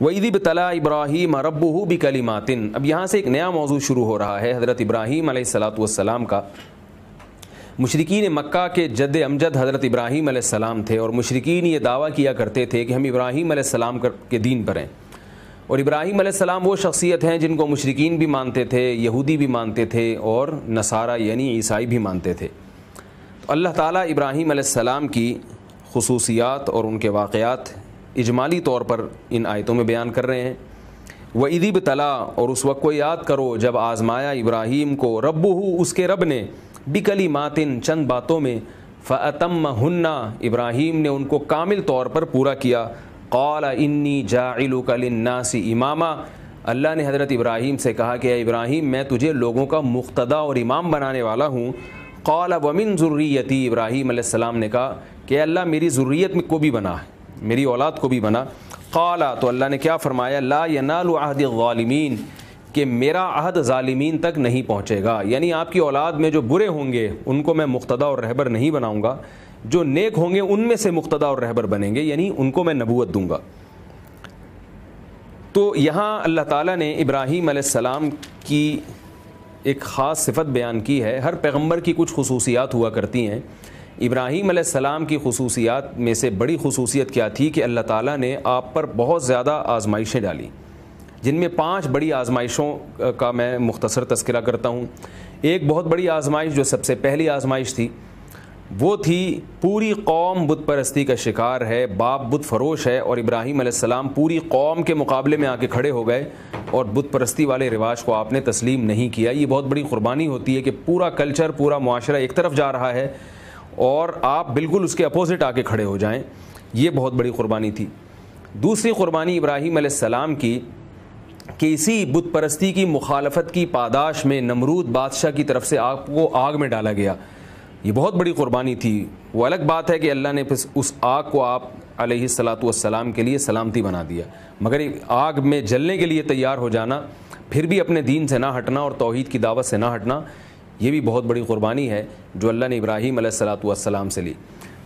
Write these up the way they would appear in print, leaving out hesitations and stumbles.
وَإِذِ ابْتَلَىٰ إِبْرَاهِيمَ رَبُّهُ بِكَلِمَاتٍ۔ اب یہاں سے ایک نیا موضوع شروع ہو رہا ہے حضرت ابراہیم علیہ السلام کا۔ مشرکین مکہ کے جد امجد حضرت ابراہیم علیہ السلام تھے، اور مشرکین یہ دعویٰ کیا کرتے تھے کہ ہم ابراہیم علیہ السلام کے دین پر ہیں، اور ابراہیم علیہ السلام وہ شخصیت ہیں جن کو مشرکین بھی مانتے تھے، یہودی بھی مانتے تھے، اور نصارہ یعنی عیسائی بھی مانتے تھے۔ تو اللہ تعالیٰ ابراہیم علیہ السلام کی خصوصیات اور ان کے واقعات اجمالی طور پر ان آیتوں میں بیان کر رہے ہیں۔ وَإِذِ ابْتَلَىٰ، اور اس وقت کو یاد کرو جب آزمایا ابراہیم کو ربہ، اس کے رب نے، بکلماتن، چند باتوں میں، فَأَتَمَّهُنَّ، ابراہیم نے ان کو کامل طور پر پورا کیا۔ قال انی جاعلک للناس اماما، اللہ نے حضرت ابراہیم سے کہا کہ اے ابراہیم میں تجھے لوگوں کا مقتدا اور امام بنانے والا ہوں۔ قال ومن ذریتی، ابراہیم علیہ السلام نے کہا کہ اللہ میری ذریت میں کو بھی بنا، میری اولاد کو بھی بنا۔ قال، تو اللہ نے کیا فرمایا، لا ینال عہد الظالمین، کہ میرا عہد ظالمین تک نہیں پہنچے گا، یعنی آپ کی اولاد میں جو برے ہوں گے ان کو میں مقتدا اور رہبر نہیں بناؤں گا، جو نیک ہوں گے ان میں سے مقتدا اور رہبر بنیں گے، یعنی ان کو میں نبوت دوں گا۔ تو یہاں اللہ تعالیٰ نے ابراہیم علیہ السلام کی ایک خاص صفت بیان کی ہے۔ ہر پیغمبر کی کچھ خصوصیات ہوا کرتی ہیں۔ ابراہیم علیہ السلام کی خصوصیات میں سے بڑی خصوصیت کیا تھی کہ اللہ تعالیٰ نے آپ پر بہت زیادہ آزمائشیں ڈالی، جن میں 5 بڑی آزمائشوں کا میں مختصر تذکرہ کرتا ہوں۔ ایک بہت بڑی آزمائش جو سب سے پہلی آزمائش تھی وہ تھی، پوری قوم بت پرستی کا شکار ہے، باپ بت فروش ہے، اور ابراہیم علیہ السلام پوری قوم کے مقابلے میں آ کے کھڑے ہو گئے اور بت پرستی والے رواج کو آپ نے تسلیم نہیں کیا۔ یہ بہت بڑی قربانی ہوتی ہے کہ پورا کلچر، پورا معاشرہ ایک طرف جا رہا ہے اور آپ بالکل اس کے اپوزٹ آ کے کھڑے ہو جائیں، یہ بہت بڑی قربانی تھی۔ دوسری قربانی ابراہیم علیہ السلام کی کہ اسی بت پرستی کی مخالفت کی پاداش میں نمرود بادشاہ کی طرف سے آپ کو آگ میں ڈالا گیا، یہ بہت بڑی قربانی تھی۔ وہ الگ بات ہے کہ اللہ نے اس آگ کو آپ علیہ السلام کے لیے سلامتی بنا دیا، مگر آگ میں جلنے کے لیے تیار ہو جانا، پھر بھی اپنے دین سے نہ ہٹنا اور توحید کی دعوت سے نہ ہٹنا، یہ بھی بہت بڑی قربانی ہے جو اللہ نے ابراہیم علیہ السلام سے لی۔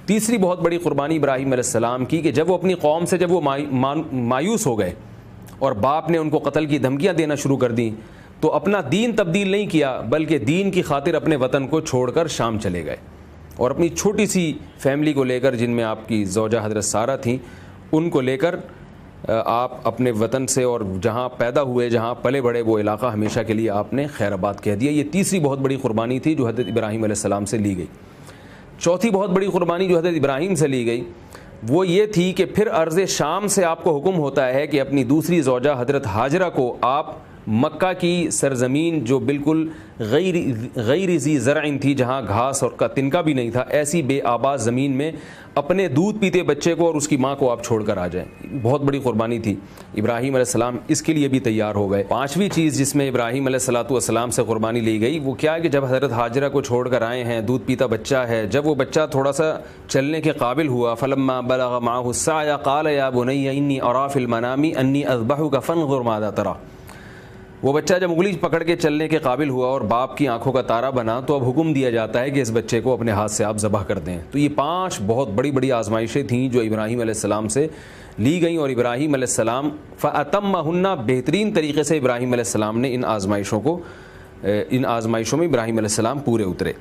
تیسری بہت بڑی قربانی ابراہیم علیہ السلام کی کہ جب وہ اپنی قوم سے جب وہ مایوس ہو گئے اور باپ نے ان کو قتل کی دھمکیاں دینا شروع کر دیں، تو اپنا دین تبدیل نہیں کیا بلکہ دین کی خاطر اپنے وطن کو چھوڑ کر شام چلے گئے، اور اپنی چھوٹی سی فیملی کو لے کر، جن میں آپ کی زوجہ حضرت سارہ تھیں، ان کو لے کر آپ اپنے وطن سے، اور جہاں پیدا ہوئے، جہاں پلے بڑے، وہ علاقہ ہمیشہ کے لیے آپ نے خیر آباد کہہ دیا۔ یہ تیسری بہت بڑی قربانی تھی جو حضرت ابراہیم علیہ السلام سے لی گئی۔ چوتھی بہت بڑی قربانی جو حضرت ابراہیم سے لی گئی وہ یہ تھی کہ پھر ارض شام سے آپ کو حکم ہوتا ہے کہ اپنی دوسری زوجہ حضرت ہاجرہ کو آپ مکہ کی سرزمین جو بالکل غیر ذی زرع تھی، جہاں گھاس اور کا تنکا بھی نہیں تھا، ایسی بے آباد زمین میں اپنے دودھ پیتے بچے کو اور اس کی ماں کو آپ چھوڑ کر آ جائیں، بہت بڑی قربانی تھی۔ ابراہیم علیہ السلام اس کے لیے بھی تیار ہو گئے۔ پانچویں چیز جس میں ابراہیم علیہ السلام سے قربانی لی گئی وہ کیا ہے کہ جب حضرت ہاجرہ کو چھوڑ کر آئے ہیں، دودھ پیتا بچہ ہے، جب وہ بچہ تھوڑا سا چلنے کے قابل ہوا، فلما بلغ معه السعي قال يا بني اني ارى في المنام اني اذبحك فانظر ماذا ترى، وہ بچہ جب انگلی پکڑ کے چلنے کے قابل ہوا اور باپ کی آنکھوں کا تارا بنا، تو اب حکم دیا جاتا ہے کہ اس بچے کو اپنے ہاتھ سے آپ ذبح کر دیں۔ تو یہ 5 بہت بڑی بڑی آزمائشیں تھیں جو ابراہیم علیہ السلام سے لی گئیں، اور ابراہیم علیہ السلام فَأَتَمَّهُنَّ، بہترین طریقے سے ابراہیم علیہ السلام نے ان آزمائشوں میں ابراہیم علیہ السلام پورے اترے۔